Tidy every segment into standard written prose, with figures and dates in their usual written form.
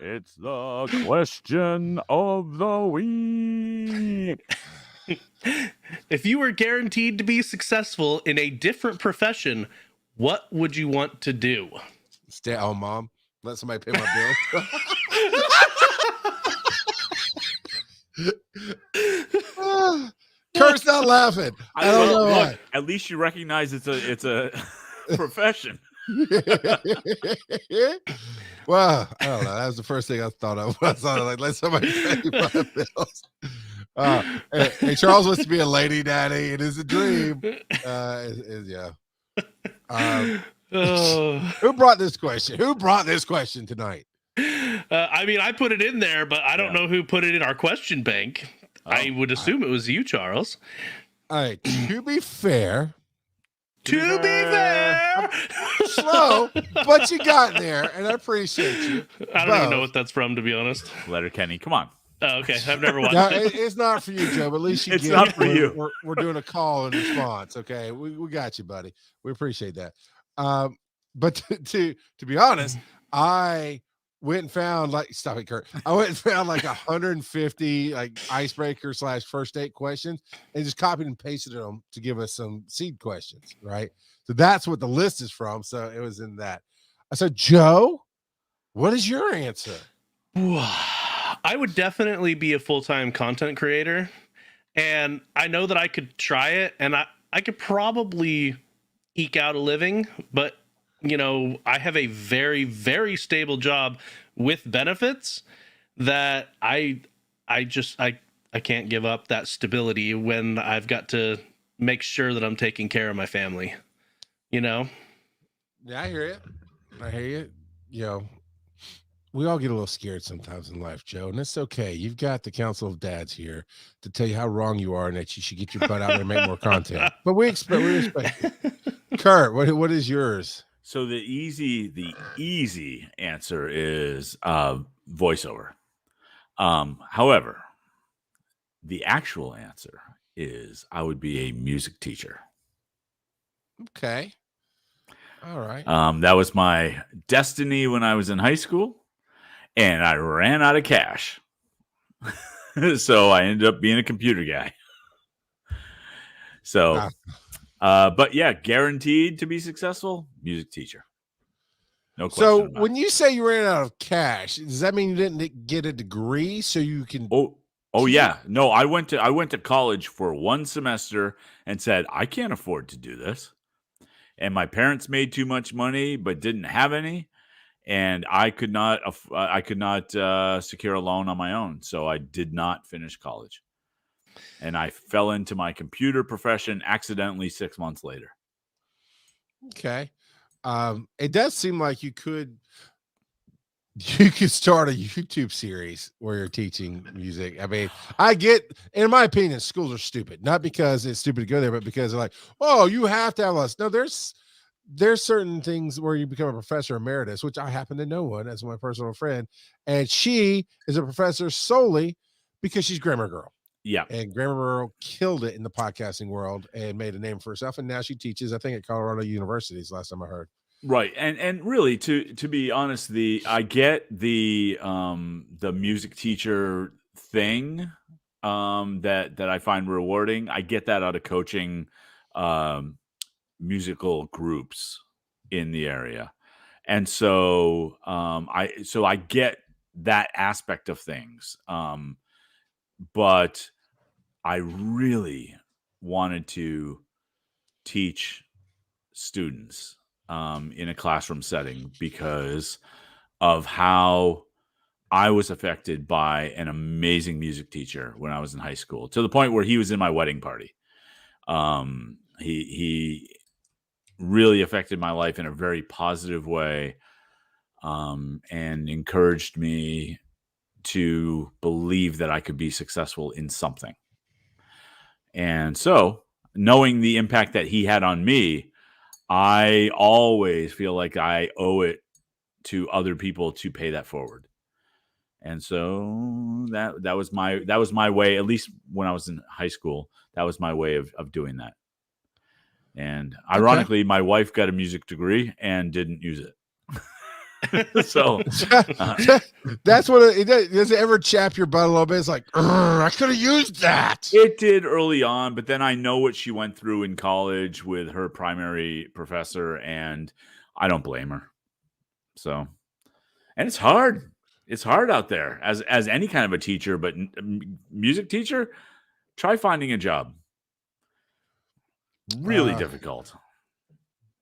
It's the question of the week. If you were guaranteed to be successful in a different profession, what would you want to do? Stay at home, mom. Let somebody pay my bills. Kurt's not laughing. I don't know why. At least you recognize it's a profession. Well, I don't know. That was the first thing I thought of. I thought like, let somebody pay my bills. Hey, Charles wants to be a lady daddy. It is a dream. Yeah. Who brought this question? Who brought this question tonight? I mean, I put it in there, but I don't know who put it in our question bank. I would assume it was you, Charles. All right. To be fair. Slow, but you got there, and I appreciate you. I don't even know what that's from, to be honest. Letterkenny, come on. Oh, okay, I've never watched it. It's not for you, Joe, but at least you it's not for you. We're doing a call and response, okay? We got you, buddy. We appreciate that. But to be honest, I went and found stop it, Kurt. I went and found 150 icebreaker / first date questions and just copied and pasted them to give us some seed questions, right? So that's what the list is from. So it was in that. I said, Joe, what is your answer? I would definitely be a full-time content creator, and I know that I could try it, and I could probably eke out a living, but I have a very, very stable job with benefits that I can't give up that stability when I've got to make sure that I'm taking care of my family. Yeah, I hear you. We all get a little scared sometimes in life, Joe, and it's okay. You've got the Council of Dads here to tell you how wrong you are and that you should get your butt out there and make more content. But we respect it. Kurt, what is yours? So the easy answer is voiceover. However, the actual answer is I would be a music teacher. Okay. All right. That was my destiny when I was in high school, and I ran out of cash. So I ended up being a computer guy. So, but yeah, guaranteed to be successful, music teacher. No question. So when you say you ran out of cash, does that mean you didn't get a degree so you can? Oh yeah. No, I went to college for one semester and said, I can't afford to do this. And my parents made too much money, but didn't have any. And I could not secure a loan on my own. So I did not finish college. And I fell into my computer profession accidentally 6 months later. Okay. It does seem like you could start a YouTube series where you're teaching music. I mean, in my opinion, schools are stupid, not because it's stupid to go there, but because they're like, oh, you have to have us. No, there's certain things where you become a professor emeritus, which I happen to know one as my personal friend. And she is a professor solely because she's Grammar Girl. Yeah. And Grammar Girl killed it in the podcasting world and made a name for herself. And now she teaches, I think, at Colorado University, last time I heard. Right. And really to be honest, I get the music teacher thing that I find rewarding. I get that out of coaching musical groups in the area. And so I get that aspect of things. But I really wanted to teach students in a classroom setting because of how I was affected by an amazing music teacher when I was in high school, to the point where he was in my wedding party. He really affected my life in a very positive way, and encouraged me to believe that I could be successful in something. And so, knowing the impact that he had on me, I always feel like I owe it to other people to pay that forward. And so that was my way, at least when I was in high school, that was my way of doing that. And ironically, my wife got a music degree and didn't use it. So that's what it does. Does it ever chap your butt a little bit? It's like, I could have used that. it did early on, but then I know what she went through in college with her primary professor, and I don't blame her. So, and it's hard. It's hard out there as any kind of a teacher, but music teacher, try finding a job. Really difficult.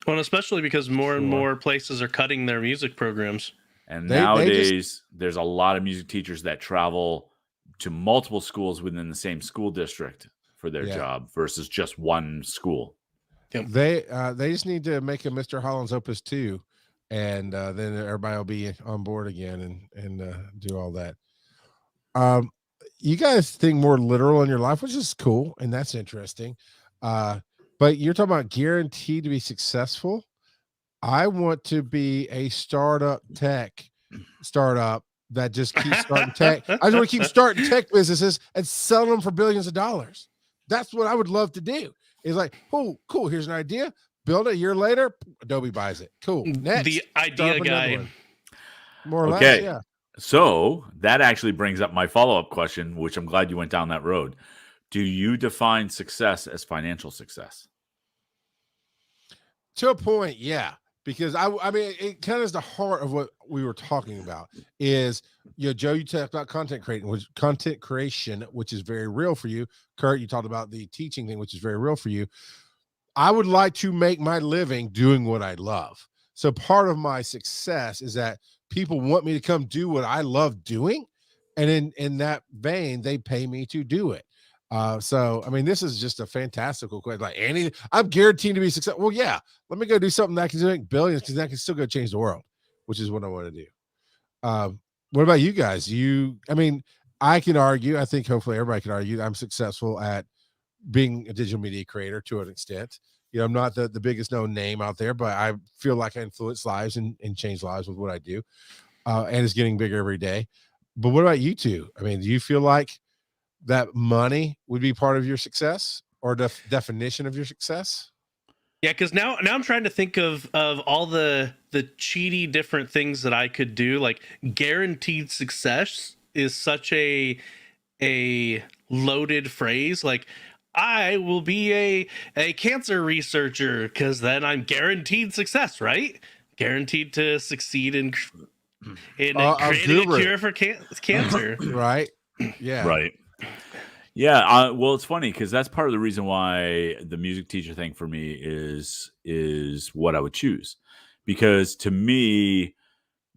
Well, especially because more and more places are cutting their music programs. And nowadays, there's a lot of music teachers that travel to multiple schools within the same school district for their job versus just one school. Yep. They just need to make a Mr. Holland's Opus 2, and then everybody will be on board again and do all that. You guys think more literal in your life, which is cool, and that's interesting. But you're talking about guaranteed to be successful. I want to be a startup that just keeps starting tech. I just want to keep starting tech businesses and selling them for billions of dollars. That's what I would love to do. It's like, oh, cool. Here's an idea. Build it. A year later, Adobe buys it. Cool. Next, the idea guy. More or less, yeah. So that actually brings up my follow-up question, which I'm glad you went down that road. Do you define success as financial success? To a point, yeah. Because I mean, it kind of is the heart of what we were talking about. Is, Joe, you talked about content creation, which is very real for you. Kurt, you talked about the teaching thing, which is very real for you. I would like to make my living doing what I love. So part of my success is that people want me to come do what I love doing, and in that vein, they pay me to do it. So I mean, this is just a fantastical question. Like, Annie, I'm guaranteed to be successful. Well, yeah, let me go do something that can make billions, because that can still go change the world, which is what I want to do. What about you guys? I mean, I can argue, I think hopefully everybody can argue that I'm successful at being a digital media creator to an extent. I'm not the biggest known name out there, but I feel like I influence lives and change lives with what I do. And it's getting bigger every day. But what about you two? I mean, do you feel like that money would be part of your success, or definition of your success? Yeah, because now I'm trying to think of all the cheaty different things that I could do. Like, guaranteed success is such a loaded phrase. Like, I will be a cancer researcher because then I'm guaranteed success, right? Guaranteed to succeed in creating a cure for cancer. Right. Yeah. Right. Yeah. Well, it's funny because that's part of the reason why the music teacher thing for me is what I would choose. Because to me,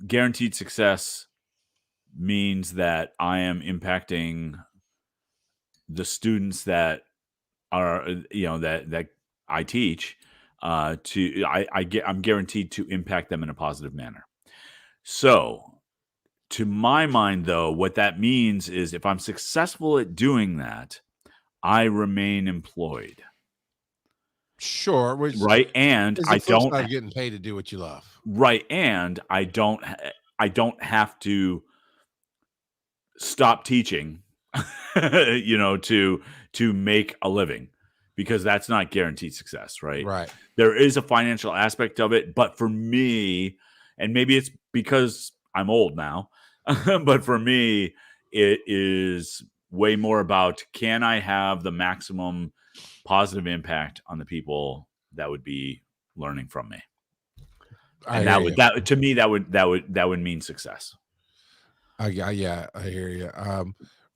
guaranteed success means that I am impacting the students that are, that I teach. I'm guaranteed to impact them in a positive manner. So, to my mind, though, what that means is if I'm successful at doing that, I remain employed. Sure. Right. And I don't getting paid to do what you love. Right. And I don't have to stop teaching, to make a living, because that's not guaranteed success. Right. Right. There is a financial aspect of it. But for me, and maybe it's because I'm old now, but for me, it is way more about, can I have the maximum positive impact on the people that would be learning from me? And to me, that would mean success. I hear you.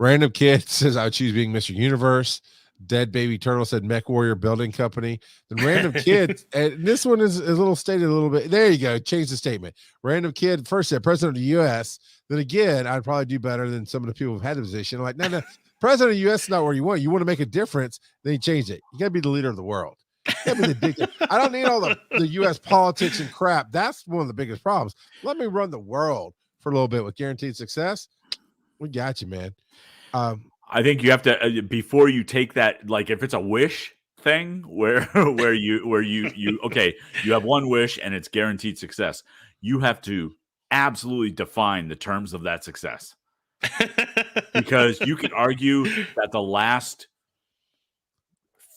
Random Kid says I would choose being Mr. Universe. Dead Baby Turtle said Mech Warrior Building Company. Then Random Kid, and this one is a little stated a little bit. There you go. Change the statement. Random Kid first said President of the U.S. Then again, I'd probably do better than some of the people who've had the position. Like, no, President of the U.S. is not where you want. You want to make a difference, then you change it. You got to be the leader of the world. You got to be the dictator. I don't need all the U.S. politics and crap. That's one of the biggest problems. Let me run the world for a little bit with guaranteed success. We got you, man. I think you have to, before you take that, like if it's a wish thing where you okay, you have one wish and it's guaranteed success, you have to absolutely define the terms of that success. Because you could argue that the last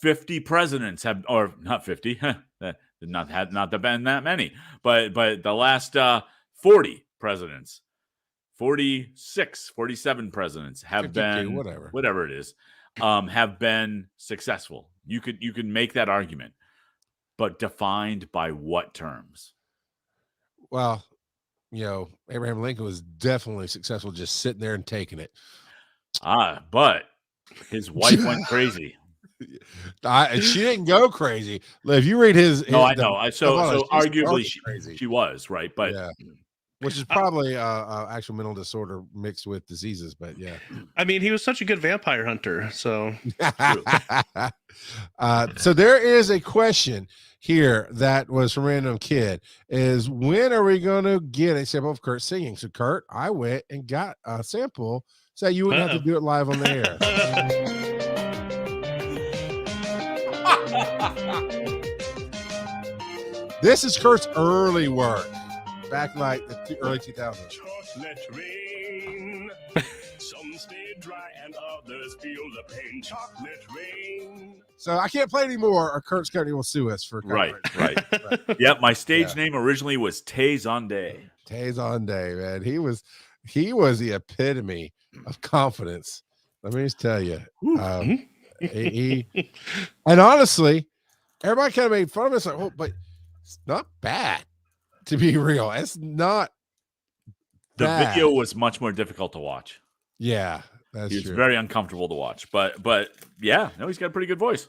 50 presidents have, or not 50, not been that many, but the last 40 presidents, 46, 47 presidents have 52, been whatever it is, have been successful. You could make that argument, but defined by what terms? Well, Abraham Lincoln was definitely successful just sitting there and taking it. But his wife went crazy. She didn't go crazy. If you read his No, I know. So arguably crazy. she was, right? But yeah, which is probably actual mental disorder mixed with diseases. But yeah, I mean, he was such a good vampire hunter. So, so there is a question here that was from Random Kid: is when are we going to get a sample of Kurt singing? So, Kurt, I went and got a sample so you wouldn't have to do it live on the air. This is Kurt's early work, back like the early 2000s. Chocolate rain. Some stay dry and others feel the pain. Chocolate rain. So I can't play anymore, or Kurt's company will sue us for right. Right. Yep, my stage name originally was Taze on Day. Taze on Day, man. He was the epitome of confidence. Let me just tell you. And honestly, everybody kind of made fun of us, like, oh, but it's not bad, to be real. It's not the bad. video was much more difficult to watch. Yeah, that's true. He was very uncomfortable to watch, but yeah, no, he's got a pretty good voice.